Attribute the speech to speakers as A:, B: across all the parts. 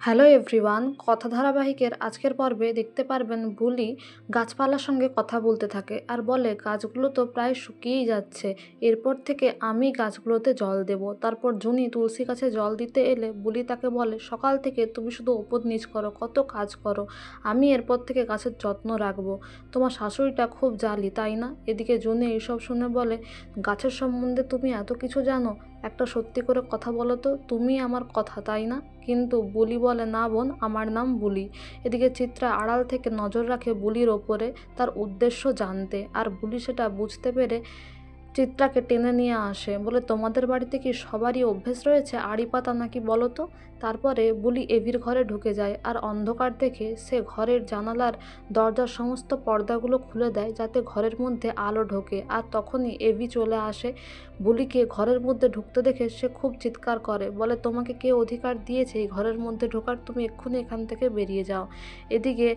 A: Hello everyone, কথা ধারাবাহিকের আজকের পর্বে দেখতে পারবেন বুলি গাছপালার সঙ্গে কথা বলতে থাকে আর বলে গাছগুলো তো প্রায় শুকিয়েই যাচ্ছে, এরপর থেকে আমি গাছগুলোতে জল দেব। তারপর জুনি তুলসী গাছে জল দিতে এলে বুলি তাকে বলে সকাল থেকে তুমি শুধু ওপর নিচ করো, কত কাজ করো, আমি এরপর থেকে গাছের যত্ন রাখবো। তোমার শাশুড়িটা খুব জালি তাই না? এদিকে জুনি এইসব শুনে বলে গাছের সম্বন্ধে তুমি এত কিছু জানো, একটা সত্যি করে কথা বলো তো, তুমি আমার কথা তাই না? কিন্তু বুলি বলে না বোন, আমার নাম বুলি। এদিকে চিত্রা আড়াল থেকে নজর রাখে বুলির ওপরে, তার উদ্দেশ্য জানতে, আর বুলি সেটা বুঝতে পেরে চিত্রাকে টেনে নিয়ে আসে, বলে তোমাদের বাড়িতে কি সবারই অভ্যেস রয়েছে আড়ি পাতা নাকি বলো তো? তারপরে বুলি এভির ঘরে ঢুকে যায় আর অন্ধকার দেখে সে ঘরের জানালার দরজার সমস্ত পর্দাগুলো খুলে দেয় যাতে ঘরের মধ্যে আলো ঢোকে। আর তখনই এভি চলে আসে, বুলিকে ঘরের মধ্যে ঢুকতে দেখে সে খুব চিৎকার করে, বলে তোমাকে কে অধিকার দিয়েছে এই ঘরের মধ্যে ঢোকার, তুমি এক্ষুনি এখান থেকে বেরিয়ে যাও। এদিকে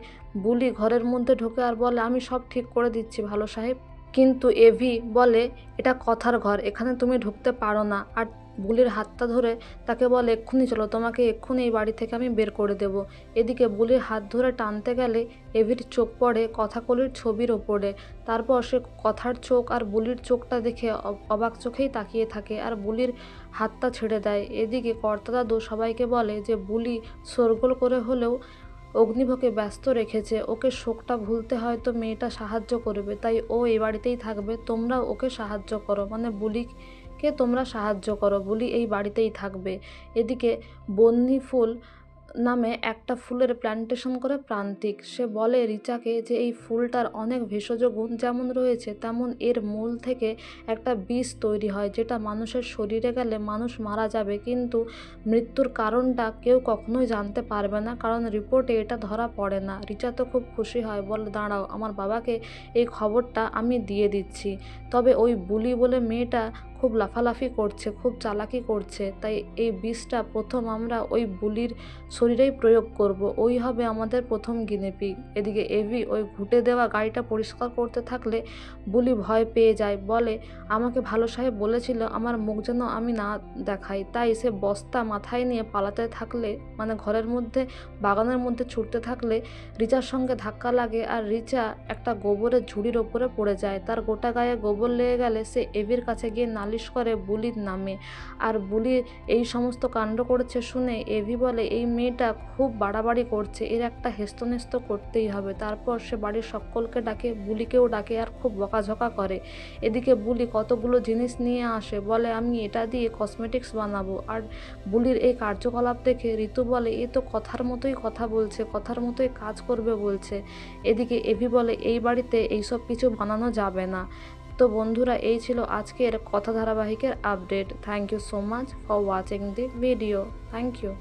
A: বুলি ঘরের মধ্যে ঢোকে আর বলে আমি সব ঠিক করে দিচ্ছি ভালো সাহেব। কিন্তু এভি বলে এটা কথার ঘর, এখানে তুমি ঢুকতে পারো না। আর বুলির হাতটা ধরে তাকে বলে এক্ষুনি চলো, তোমাকে এক্ষুনি এই বাড়ি থেকে আমি বের করে দেব। এদিকে বুলির হাত ধরে টানতে গেলে এভির চোখ পড়ে কথাকলির ছবির ওপরে। তারপর সে কথার চোখ আর বুলির চোখটা দেখে অবাক চোখেই তাকিয়ে থাকে আর বুলির হাতটা ছেড়ে দেয়। এদিকে কর্তাদাদু সবাইকে বলে যে বুলি শোরগোল করে হলেও অগ্নিভকে ব্যস্ত রেখেছে, ওকে শোকটা ভুলতে হয়তো মেয়েটা সাহায্য করবে, তাই ও এই বাড়িতেই থাকবে, তোমরাও ওকে সাহায্য করো, মানে বুলিকে তোমরা সাহায্য করো, বুলি এই বাড়িতেই থাকবে। এদিকে বন্যি ফুল নামে একটা ফুলের প্ল্যান্টেশন করে প্রান্তিক, সে বলে রিচাকে যে এই ফুলটার অনেক ভেষজ গুণ যেমন রয়েছে তেমন এর মূল থেকে একটা বীজ তৈরি হয় যেটা মানুষের শরীরে গেলে মানুষ মারা যাবে, কিন্তু মৃত্যুর কারণটা কেউ কখনোই জানতে পারবে না, কারণ রিপোর্টে এটা ধরা পড়ে না। রিচা তো খুব খুশি হয়, বলে দাঁড়াও আমার বাবাকে এই খবরটা আমি দিয়ে দিচ্ছি। তবে ওই বুলি বলে মেয়েটা খুব লাফালাফি করছে, খুব চালাকি করছে, তাই এই বিষটা প্রথম আমরা ওই বুলির শরীরেই প্রয়োগ করব, ওই হবে আমাদের প্রথম গিনিপিগ। এদিকে এভি ওই ঘুঁটে দেওয়া গাড়িটা পরিষ্কার করতে থাকলে বুলি ভয় পেয়ে যায়, বলে আমাকে ভালো সাহেব বলেছিল আমার মুখ যেন আমি না দেখাই, তাই সে বস্তা মাথায় নিয়ে পালাতে থাকলে, মানে ঘরের মধ্যে বাগানের মধ্যে ছুটতে থাকলে রিচার সঙ্গে ধাক্কা লাগে আর রিচা একটা গোবরের ঝুড়ির ওপরে পড়ে যায়। তার গোটা গায়ে গোবর লেগে গেলে সে এভির কাছে গিয়ে নালিশ করে বুলির নামে। আর বুলি এই সমস্ত কাণ্ড করেছে শুনে এভি বলে এই মেয়েটা খুব বাড়াবাড়ি করছে, এর একটা হেস্তনেস্ত করতেই হবে। তারপর সে বাড়ির সকলকে ডাকে, বুলিকেও ডাকে আর খুব বকাঝকা করে। এদিকে বুলি কতগুলো জিনিস নিয়ে আসে, বলে আমি এটা দিয়ে কসমেটিক্স বানাবো। আর বুলির এই কার্যকলাপ দেখে ঋতু বলে এ তো কথার মতোই কথা বলছে, কথার মতোই কাজ করবে বলছে। এদিকে এভি বলে এই বাড়িতে এইসব কিছু বানানো যাবে না। তো বন্ধুরা, এই ছিল আজকের কথা ধারাবাহিকের update. Thank you so much for watching the video. Thank you.